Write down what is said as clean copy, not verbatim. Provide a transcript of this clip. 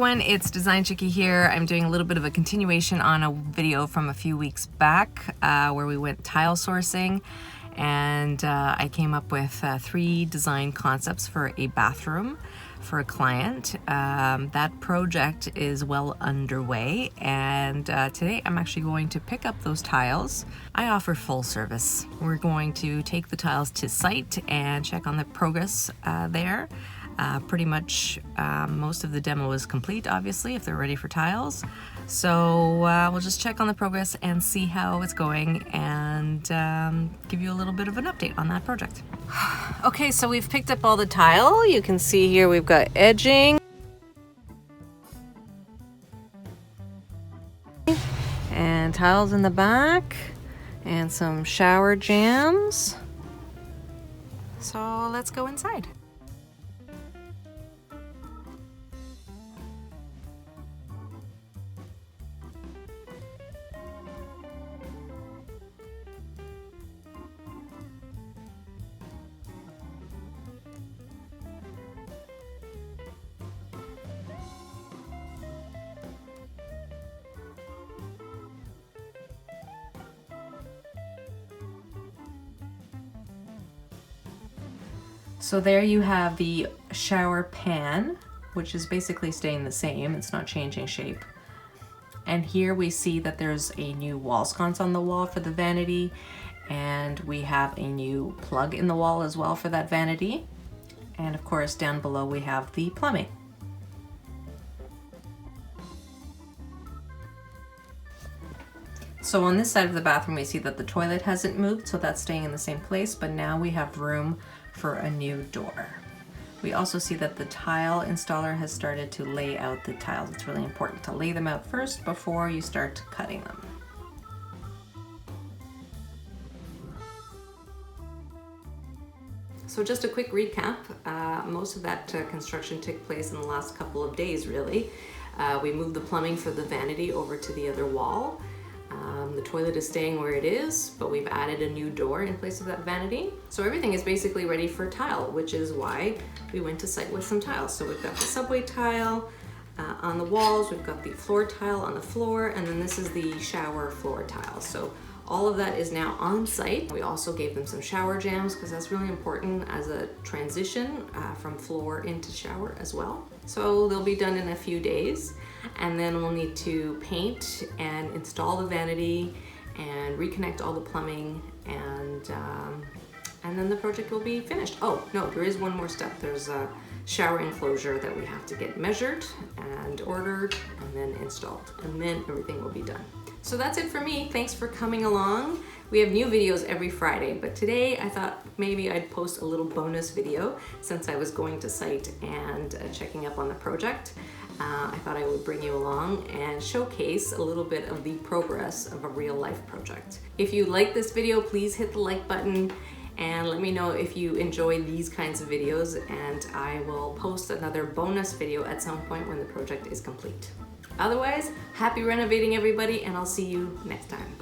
everyone, it's Design Chickie here. I'm doing a little bit of a continuation on a video from a few weeks back where we went tile sourcing, and I came up with 3 design concepts for a bathroom for a client. That project is well underway, and today I'm actually going to pick up those tiles. I offer full service. We're going to take the tiles to site and check on the progress there. Pretty much most of the demo is complete, obviously, if they're ready for tiles. So we'll just check on the progress and see how it's going, and give you a little bit of an update on that project. Okay, so we've picked up all the tile. You can see here we've got edging and tiles in the back and some shower jams. So let's go inside. So there you have the shower pan, which is basically staying the same. It's not changing shape. And here we see that there's a new wall sconce on the wall for the vanity, and we have a new plug in the wall as well for that vanity. And of course, down below we have the plumbing. So on this side of the bathroom, we see that the toilet hasn't moved, so that's staying in the same place, but now we have room for a new door. We also see that the tile installer has started to lay out the tiles. It's really important to lay them out first before you start cutting them. So just a quick recap, most of that construction took place in the last couple of days, really. We moved the plumbing for the vanity over to the other wall. The toilet is staying where it is, but we've added a new door in place of that vanity. So everything is basically ready for tile, which is why we went to site with some tiles. So we've got the subway tile on the walls, we've got the floor tile on the floor, and then this is the shower floor tile. So all of that is now on site. We also gave them some shower jams because that's really important as a transition from floor into shower as well. So they'll be done in a few days, and then we'll need to paint and install the vanity and reconnect all the plumbing, and then the project will be finished. Oh no, there is one more step. There's a shower enclosure that we have to get measured and ordered and then installed, and then everything will be done. So that's it for me. Thanks for coming along. We have new videos every Friday, but today I thought maybe I'd post a little bonus video since I was going to site and checking up on the project. I thought I would bring you along and showcase a little bit of the progress of a real life project. If you like this video, please hit the like button and let me know if you enjoy these kinds of videos, and I will post another bonus video at some point when the project is complete. Otherwise, happy renovating everybody, and I'll see you next time.